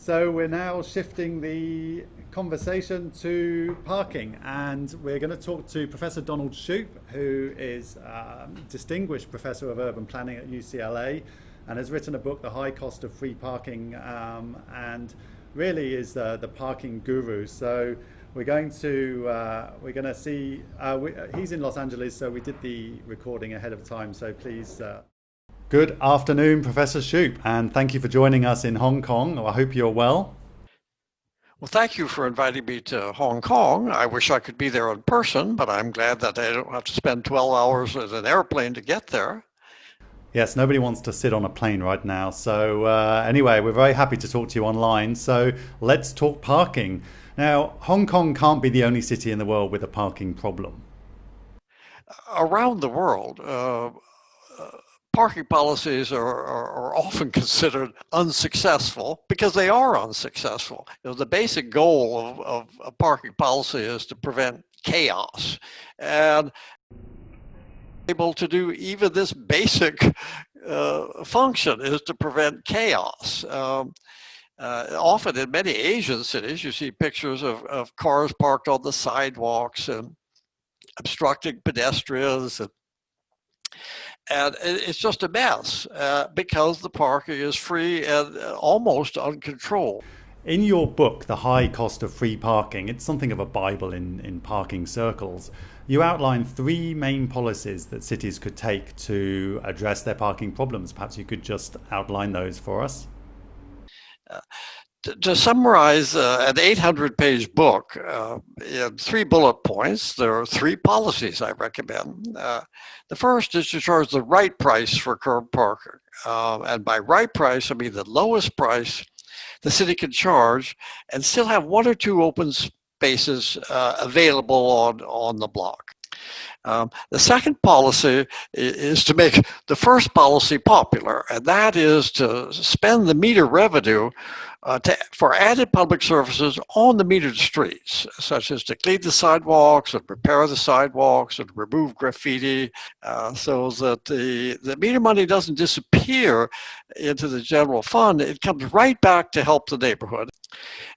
So we're now shifting the conversation to parking, and we're going to talk to Professor Donald Shoup, who is distinguished professor of urban planning at UCLA, and has written a book, The High Cost of Free Parking, and really is the parking guru. So we're going to see. He's in Los Angeles, so we did the recording ahead of time. So please. Good afternoon, Professor Shoup, and thank you for joining us in Hong Kong. I hope you're well. Well, thank you for inviting me to Hong Kong. I wish I could be there in person, but I'm glad that I don't have to spend 12 hours in an airplane to get there. Yes, nobody wants to sit on a plane right now. So anyway, we're very happy to talk to you online. So let's talk parking. Now, Hong Kong can't be the only city in the world with a parking problem. Around the world, parking policies are often considered unsuccessful because they are unsuccessful. The basic goal of a parking policy is to prevent chaos. And able to do even this basic function is to prevent chaos. Often in many Asian cities, you see pictures of cars parked on the sidewalks and obstructing pedestrians. And it's just a mess because the parking is free and almost uncontrolled. In your book, The High Cost of Free Parking, it's something of a Bible in parking circles. You outline three main policies that cities could take to address their parking problems. Perhaps you could just outline those for us. To summarize an 800-page book in 3 bullet points, there are 3 policies I recommend. The first is to charge the right price for curb parking. And by right price, I mean the lowest price the city can charge and still have 1 or 2 open spaces available on the block. The second policy is to make the first policy popular, and that is to spend the meter revenue for added public services on the metered streets, such as to clean the sidewalks and repair the sidewalks and remove graffiti, so that the meter money doesn't disappear into the general fund. It comes right back to help the neighborhood.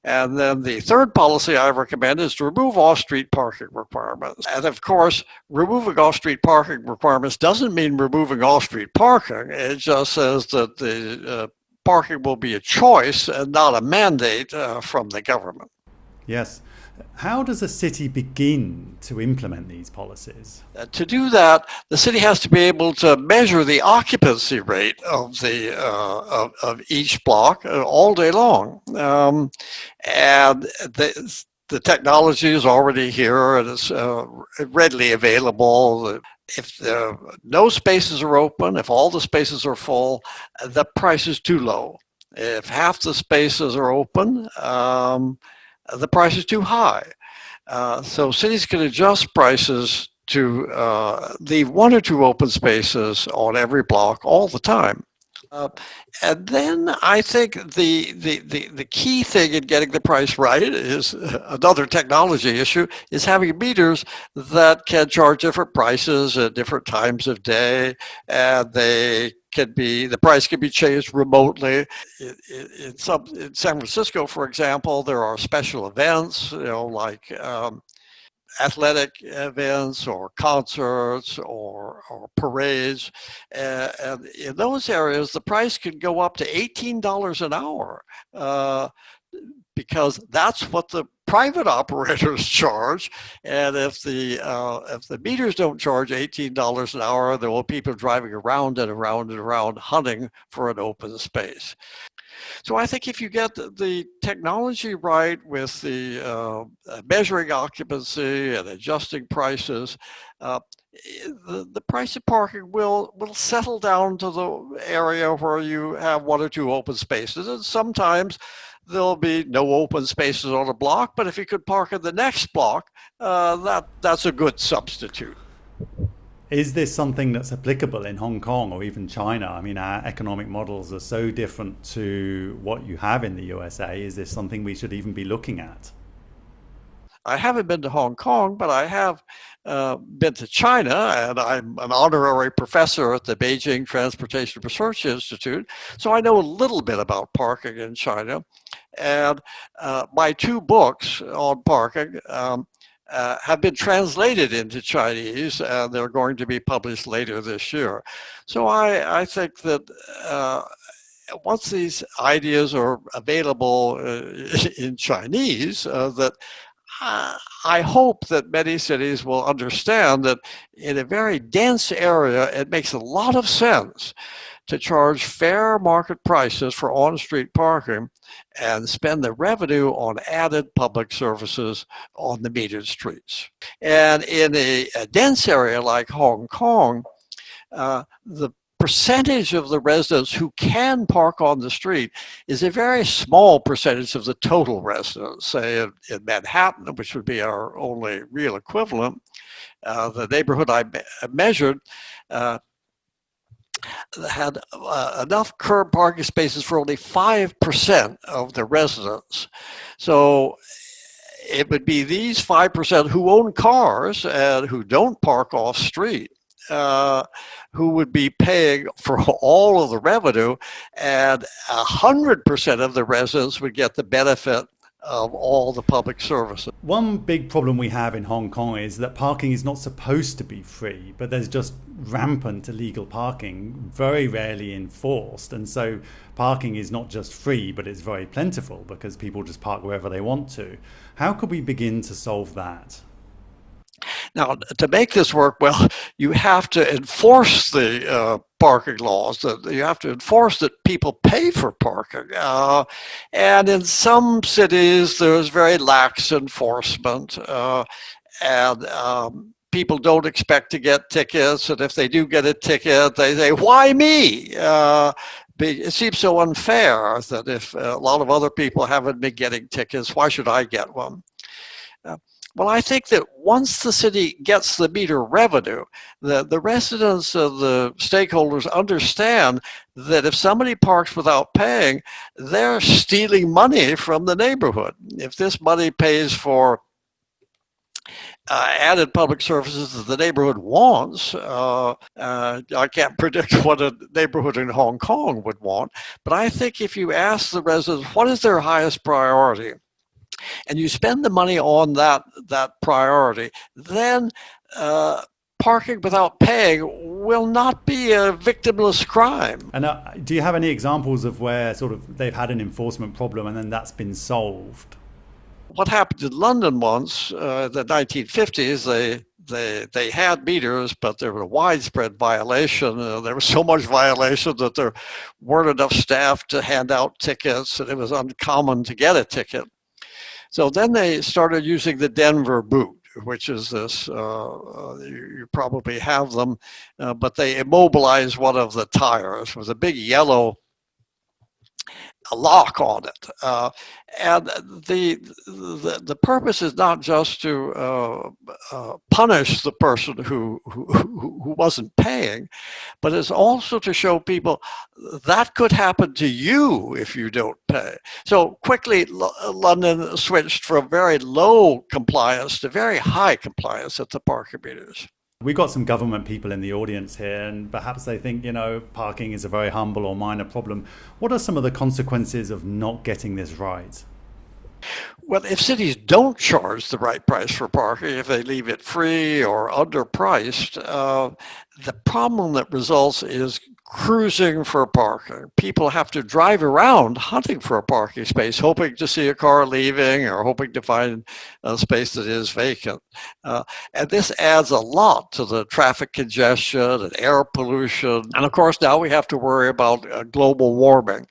And then the third policy I recommend is to remove off-street parking requirements. And of course, removing off-street parking requirements doesn't mean removing off-street parking. It just says that the parking will be a choice and not a mandate from the government. Yes. How does a city begin to implement these policies? To do that, the city has to be able to measure the occupancy rate of the of each block all day long, and the technology is already here and it's readily available. If no spaces are open, if all the spaces are full, the price is too low. If half the spaces are open, the price is too high. So cities can adjust prices to leave 1 or 2 open spaces on every block all the time. And then I think the key thing in getting the price right is another technology issue, is having meters that can charge different prices at different times of day, and the price can be changed remotely. In San Francisco, for example, there are special events, like athletic events or concerts or parades. And in those areas, the price can go up to $18 an hour because that's what the private operators charge. And if the meters don't charge $18 an hour, there will be people driving around and around and around hunting for an open space. So I think if you get the technology right with the measuring occupancy and adjusting prices, the price of parking will settle down to the area where you have 1 or 2 open spaces. And sometimes there'll be no open spaces on a block, but if you could park in the next block, that's a good substitute. Is this something that's applicable in Hong Kong or even China? I mean, our economic models are so different to what you have in the USA. Is this something we should even be looking at? I haven't been to Hong Kong, but I have been to China, and I'm an honorary professor at the Beijing Transportation Research Institute, so I know a little bit about parking in China. And my two books on parking have been translated into Chinese, and they're going to be published later this year. So I think that once these ideas are available in Chinese, that I hope that many cities will understand that in a very dense area, it makes a lot of sense to charge fair market prices for on-street parking and spend the revenue on added public services on the metered streets. And in a dense area like Hong Kong, the percentage of the residents who can park on the street is a very small percentage of the total residents. Say in Manhattan, which would be our only real equivalent, the neighborhood I measured had enough curb parking spaces for only 5% of the residents. So it would be these 5% who own cars and who don't park off street who would be paying for all of the revenue, and 100% of the residents would get the benefit of all the public services. One big problem we have in Hong Kong is that parking is not supposed to be free, but there's just rampant illegal parking, very rarely enforced. And so parking is not just free, but it's very plentiful because people just park wherever they want to. How could we begin to solve that? Now, to make this work, well, you have to enforce the parking laws. You have to enforce that people pay for parking. And in some cities, there's very lax enforcement. And people don't expect to get tickets. And if they do get a ticket, they say, why me? It seems so unfair that if a lot of other people haven't been getting tickets, why should I get one? Well, I think that once the city gets the meter revenue, the residents of the stakeholders understand that if somebody parks without paying, they're stealing money from the neighborhood. If this money pays for added public services that the neighborhood wants, I can't predict what a neighborhood in Hong Kong would want, but I think if you ask the residents what is their highest priority, and you spend the money on that priority, then parking without paying will not be a victimless crime. And do you have any examples of where sort of they've had an enforcement problem and then that's been solved? What happened in London once, the 1950s, they had meters, but there was a widespread violation. There was so much violation that there weren't enough staff to hand out tickets, and it was uncommon to get a ticket. So then they started using the Denver boot, which is this, you probably have them, but they immobilized one of the tires with a big yellow lock on it. And the purpose is not just to punish the person who wasn't paying, but it's also to show people that could happen to you if you don't pay. So quickly, London switched from very low compliance to very high compliance at the parking meters. We've got some government people in the audience here, and perhaps they think, parking is a very humble or minor problem. What are some of the consequences of not getting this right? Well, if cities don't charge the right price for parking, if they leave it free or underpriced, the problem that results is cruising for parking. People have to drive around hunting for a parking space, hoping to see a car leaving or hoping to find a space that is vacant. And this adds a lot to the traffic congestion and air pollution. And of course, now we have to worry about global warming.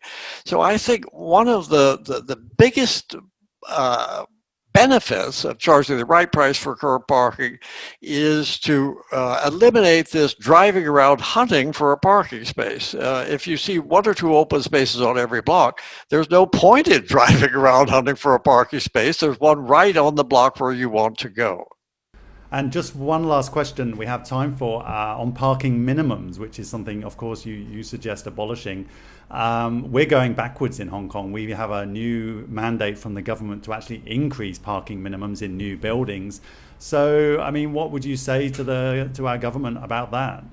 So I think one of the biggest benefits of charging the right price for curb parking is to eliminate this driving around hunting for a parking space. If you see one or two open spaces on every block, there's no point in driving around hunting for a parking space. There's one right on the block where you want to go. And just one last question we have time for on parking minimums, which is something, of course, you suggest abolishing. We're going backwards in Hong Kong. We have a new mandate from the government to actually increase parking minimums in new buildings. So, I mean, what would you say to our government about that?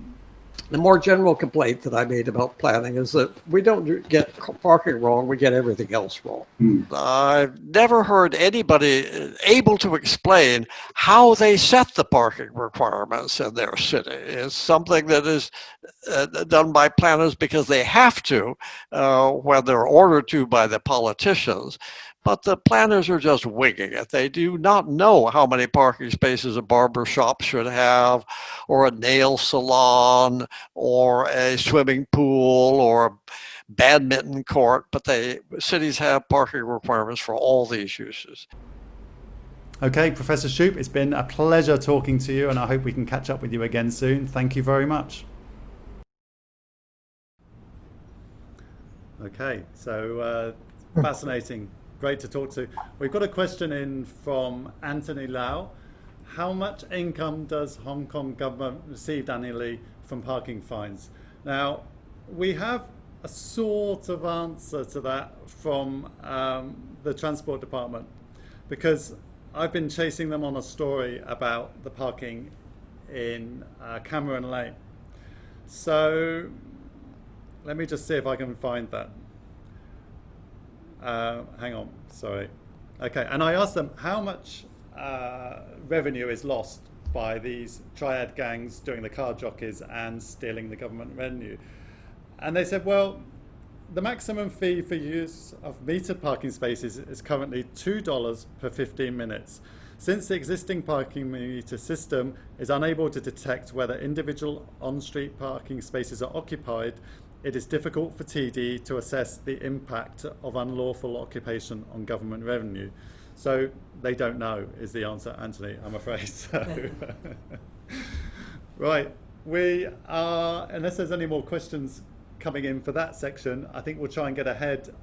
The more general complaint that I made about planning is that we don't get parking wrong, we get everything else wrong. I've never heard anybody able to explain how they set the parking requirements in their city. It's something that is done by planners because they have to, when they're ordered to by the politicians. But the planners are just winging it. They do not know how many parking spaces a barber shop should have, or a nail salon, or a swimming pool, or a badminton court. But cities have parking requirements for all these uses. Okay, Professor Shoup, it's been a pleasure talking to you, and I hope we can catch up with you again soon. Thank you very much. Okay, so fascinating. Great to talk to. We've got a question in from Anthony Lau. How much income does Hong Kong government receive annually from parking fines? Now, we have a sort of answer to that from the Transport Department, because I've been chasing them on a story about the parking in Cameron Lane. So let me just see if I can find that. Hang on, sorry. Okay, and I asked them how much revenue is lost by these triad gangs doing the car jockeys and stealing the government revenue. And they said, well, the maximum fee for use of metered parking spaces is currently $2 per 15 minutes. Since the existing parking meter system is unable to detect whether individual on-street parking spaces are occupied, it is difficult for TD to assess the impact of unlawful occupation on government revenue. So they don't know is the answer, Anthony, I'm afraid. So, right, we are, unless there's any more questions coming in for that section, I think we'll try and get ahead